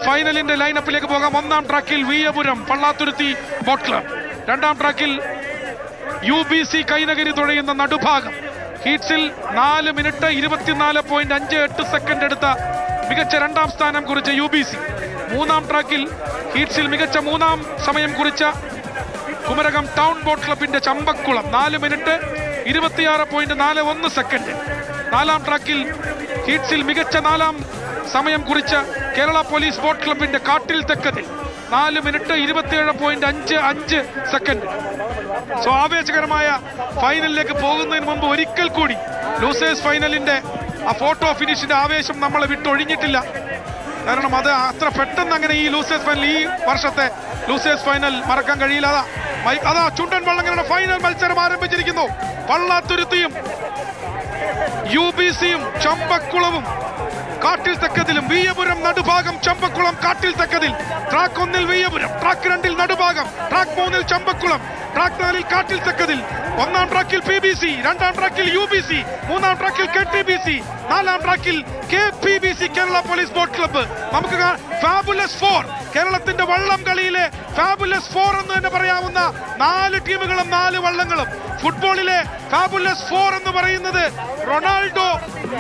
ഫൈനലിന്റെ ലൈനപ്പിലേക്ക് പോകാം. ഒന്നാം ട്രാക്കിൽ വിയപുരം പള്ളാത്തുരുത്തി ബോട്ട് ക്ലബ്, രണ്ടാം ട്രാക്കിൽ UBC കൈനഗരി തുഴയുന്ന നടുഭാഗം. ഹീറ്റ്സിൽ 4 മിനിറ്റ് 24.58 സെക്കൻഡ് എടുത്ത മികച്ച രണ്ടാം സ്ഥാനം കുറിച്ച UBC. മൂന്നാം ട്രാക്കിൽ ഹീറ്റ്സിൽ മികച്ച മൂന്നാം സമയം കുറിച്ച കുമരകം ടൗൺ ബോട്ട് ക്ലബിന്റെ ചമ്പക്കുളം 4 മിനിറ്റ് 26.41 സെക്കൻഡ്. നാലാം ട്രാക്കിൽ ഹീറ്റ്സിൽ മികച്ച നാലാം സമയം കുറിച്ച കേരള പോലീസ് ബോട്ട് ക്ലബിന്റെ കാട്ടിൽ തെക്കതിൽ 4 മിനിറ്റ് 27.55 സെക്കൻഡ്. സോ ആവേശകരമായ ഫൈനലിലേക്ക് പോകുന്നതിന് മുമ്പ് ഒരിക്കൽ കൂടി ലൂസേഴ്സ് ഫൈനലിന്റെ ആ ഫോട്ടോ ഫിനിഷിന്റെ ആവേശം നമ്മളെ വിട്ടൊഴിഞ്ഞിട്ടില്ല. കാരണം അത് അത്ര പെട്ടെന്ന് അങ്ങനെ ഈ ലൂസേഴ്സ് ഫൈനൽ, ഈ വർഷത്തെ ലൂസേഴ്സ് ഫൈനൽ മറക്കാൻ കഴിയില്ല. അതാ ചുണ്ടൻ വള്ളങ്ങളുടെ ഫൈനൽ മത്സരം ആരംഭിച്ചിരിക്കുന്നു. പള്ളാത്തുരുത്തിയും UBCയും ചമ്പക്കുളവും കാട്ടിൽ തെക്കതിലും. വിയപുരം നടുഭാഗം, ചമ്പക്കുളം കാട്ടിൽ തെക്കതിൽ. ട്രാക്ക് 1 വിയപുരം, ട്രാക്ക് 2 നടുഭാഗം, ട്രാക്ക് 3 ചമ്പക്കുളം, ട്രാക്ക് 4 കാട്ടിൽ തെക്കതിൽ. ഒന്നാം ട്രാക്കിൽ PBC, രണ്ടാം ട്രാക്കിൽ UBC, മൂന്നാം ട്രാക്കിൽ KTBC, നാലാം ട്രാക്കിൽ KPBC Kerala police boat club. നമുക്ക് ഫാബുലസ് 4, കേരളത്തിന്റെ വള്ളം കളിയിലെ ഫാബുലസ് 4 എന്ന് തന്നെ പറയാവുന്ന 4 ടീമുകളും 4 വള്ളങ്ങളും. ഫുട്ബോളിലെ ഫാബുലസ് 4 എന്ന് പറയുന്നത് റൊണാൾഡോ,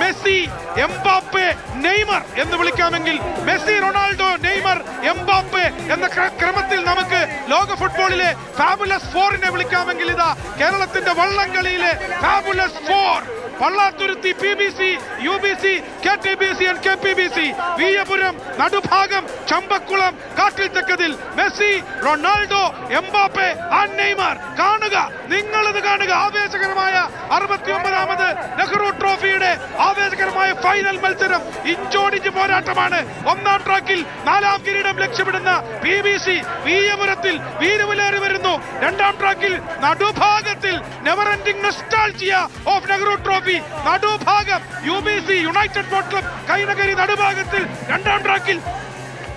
മെസ്സി, എംബാപ്പെ, നെയ്മർ എന്ന് വിളിക്കാമെങ്കിൽ മെസ്സി, റൊണാൾഡോ, നെയ്മർ, എംബാപ്പെ എന്ന ക്രമത്തിൽ നമുക്ക് ലോക ഫുട്ബോളിലെ ഫാബുലസ് 4നെ വിളിക്കാമെങ്കിൽ ഇതാ കേരളത്തിന്റെ വള്ളംകളിയിലെ fabulous 4. Pallathuruthy PBC, UBC, KTBC and KPBC. Veeyapuram Nadubhagam, Champakulam Kattil Thekkethil. Messi, Ronaldo, Mbappe and Neymar. കാണുക, നിങ്ങളിത് കാണുക. ആവേശകരമായ 69ാമത് നെഹ്റു ട്രോഫിയുടെ ആവേശകരമായ ഫൈനൽ മത്സരം. ഇഞ്ചോടിഞ്ച് പോരാട്ടമാണ്. ഒന്നാം ട്രാക്കിൽ 4ാം കിരീടം ലക്ഷ്യമിടുന്ന PBC വിയപുരത്തിൽ വീരവിലേറി വരുന്നു. രണ്ടാം ട്രാക്കിൽ നടുഭാഗത്തിൽ never ending nostalgia of Nehru trophy Nadubhagam UBC United Boat Club Kainakary നടുഭാഗത്തിൽ. രണ്ടാം ട്രാക്കിൽ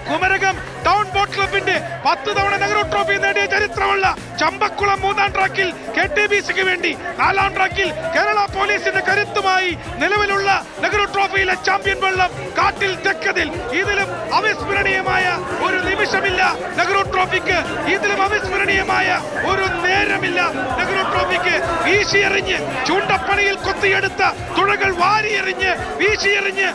കുമരകം ടൗൺ ബോട്ട് ക്ലബിന്റെ 10 തവണ നെഹ്റു ട്രോഫി നേടിയ ചരിത്രമുള്ള ചമ്പക്കുളം മൂന്നാം ട്രാക്കിൽ KTBCക്ക് വേണ്ടി. നാലാം ട്രാക്കിൽ കേരള പോലീസിന്റെ കരുത്തുമായി നിലവിലുള്ള നെഹ്റു ട്രോഫിയിലെ ചാമ്പ്യൻ വള്ളം കാട്ടിൽ തെക്കതിൽ. ഇതിലും അവിസ്മരണീയമായ ഒരു നിമിഷമില്ല നെഹ്റു ട്രോഫിക്ക്. ഇതിലും അവിസ്മരണീയമായ ഒരു നേരമില്ല നെഹ്റു ട്രോഫിക്ക്. വീശിയെറിഞ്ഞ് ചൂണ്ടപ്പണിയിൽ കൊത്തിയെടുത്ത തുഴകൾ വാരിയെറിഞ്ഞ് വീശിയെറിഞ്ഞ്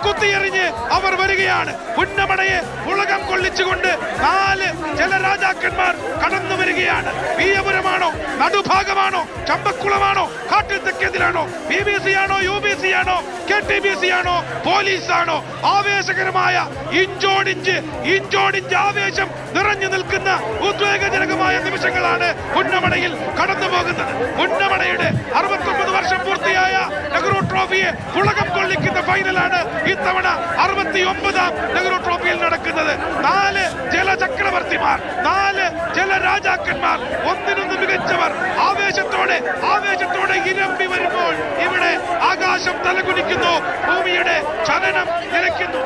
കുത്തിയെറിഞ്ഞ് അവർ വരികയാണ്. പുന്നമടയെ ഉലകം കൊള്ളിച്ചുകൊണ്ട് 4 ജലരാജാക്കന്മാർ കടന്നു വരികയാണ്. വിയപുരമാണോ, നടുഭാഗമാണോ, ചമ്പക്കുളമാണോ, കാട്ടിൽ തെക്കതിലാണോ, PBC ആണോ, UBC ആണോ, KTBC ആണോ, പോലീസാണോ? ആവേശകരമായ ഇഞ്ചോടിഞ്ച് ആവേശം നിറഞ്ഞു നിൽക്കുന്ന ഉദ്വേഗജനകമായ നിമിഷങ്ങളാണ് പുന്നമടയിൽ കടന്നു പോകുന്നത്. പുന്നമടയുടെ 69 വർഷം പൂർത്തിയായ നെഹ്റു ട്രോഫിയെ പുളകം കൊള്ളിക്കുന്ന ഫൈനലാണ് ഇത്തവണ 69ാം നെഹ്റു ട്രോഫിയിൽ നടക്കുന്നത്. 4 ജലചക്രവർത്തിമാർ, 4 ജലരാജാക്കന്മാർ, ഒന്നിനൊന്ന് മികച്ചവർ ആവേശത്തോടെ ഇരമ്പി വരുമ്പോൾ ഇവിടെ ആകാശം തലകുനിക്കുന്നു, ഭൂമിയുടെ ചലനം നിലയ്ക്കുന്നു.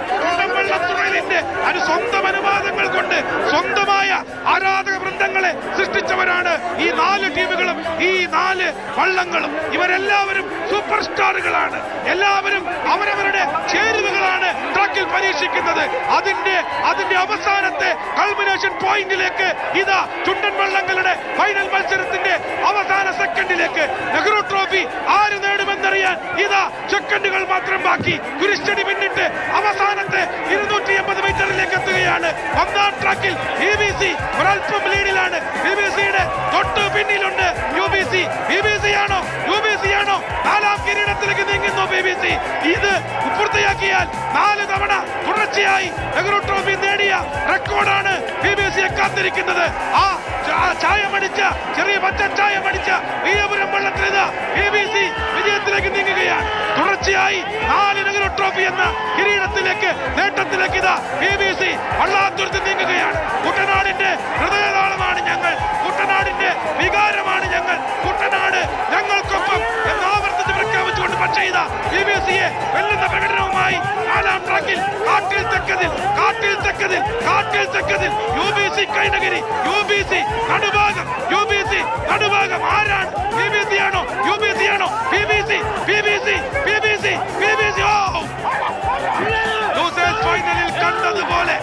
വെള്ളത്തുഴലിന്റെ സ്വന്തം അനുവാദങ്ങൾ കൊണ്ട് സ്വന്തമായ ആരാധക വൃന്ദങ്ങളെ സൃഷ്ടിച്ചവരാണ് ഈ 4 ടീമുകളും ഈ 4 വള്ളങ്ങളും. ഇവരെല്ലാവരും സൂപ്പർ സ്റ്റാറുകളാണ്. എല്ലാവരും അവരവരുടെ ചേരുവകളാണ് ട്രാക്കിൽ പരീക്ഷിക്കുന്നത്. അതിന്റെ അവസാനത്തെ കൾമിനേഷൻ പോയിന്റിലേക്ക് ഇതാ ചുണ്ടൻ വള്ളങ്ങളുടെ ഫൈനൽ മത്സരത്തിന്റെ അവസാന സെക്കൻഡിലേക്ക് നെഹ്റു ട്രോഫി ആര് നേടുമെന്നറിയാൻ ഇതാ സെക്കൻഡുകൾ മാത്രം ബാക്കി. കുരിശടി പിന്നിട്ട് അവസാനത്തെ 280 മീറ്ററിലേക്ക് എത്തുകയാണ്. ഒന്നാം ട്രാക്കിൽ PBC ഒരൽപ്പം ലീഡിലാണ്. PBCയുടെ തൊട്ട് പിന്നിലുണ്ട് UBC. PBC ആണോ, UBC ആണോ? 4ാം കിരീടത്തിലേക്ക് നീങ്ങുന്നു PBC. ഇത് പൂർത്തിയാക്കിയാൽ 4 തവണ തുടർച്ചയായി നെഹ്റു ട്രോഫി നേടിയ റെക്കോർഡാണ് PBCയെ കാത്തിരിക്കുന്നത്. ആ ചായമടിച്ച ചെറിയ പച്ച ചായമടിച്ച വിയപുരം വള്ളത്തിൽ PBC വിജയത്തിലേക്ക് നീങ്ങുകയാണ്. തുടർച്ചയായി 4 നെഹ്റു ട്രോഫി എന്ന കിരീടത്തിലേക്ക്, നേട്ടത്തിലേക്ക് ഇതാ PBC വള്ളാത്തുരുത്തി നീങ്ങുകയാണ്. കുട്ടനാടിന്റെ ഹൃദയതാളമാണ് ഞങ്ങൾ, കുട്ടനാടിന്റെ വികാരമാണ് ഞങ്ങൾ, കുട്ടനാട് ഞങ്ങൾക്കൊപ്പം എന്ന് ആവർത്തിച്ച് പ്രഖ്യാപിച്ചുകൊണ്ട് പക്ഷേ ഇതാ PBCയെ വെല്ലുന്ന പ്രകടനവുമായി 4ാം ട്രാക്കിൽ കാട്ടിൽ തെക്കതിൽ UBC കൈനഗരി. UBC നടുഭാഗം ആരാണ്? PBC ആണോ, UBC ആണോ? PBC. ലൂസേഴ്സ് ഫൈനലിൽ കണ്ടതുപോലെ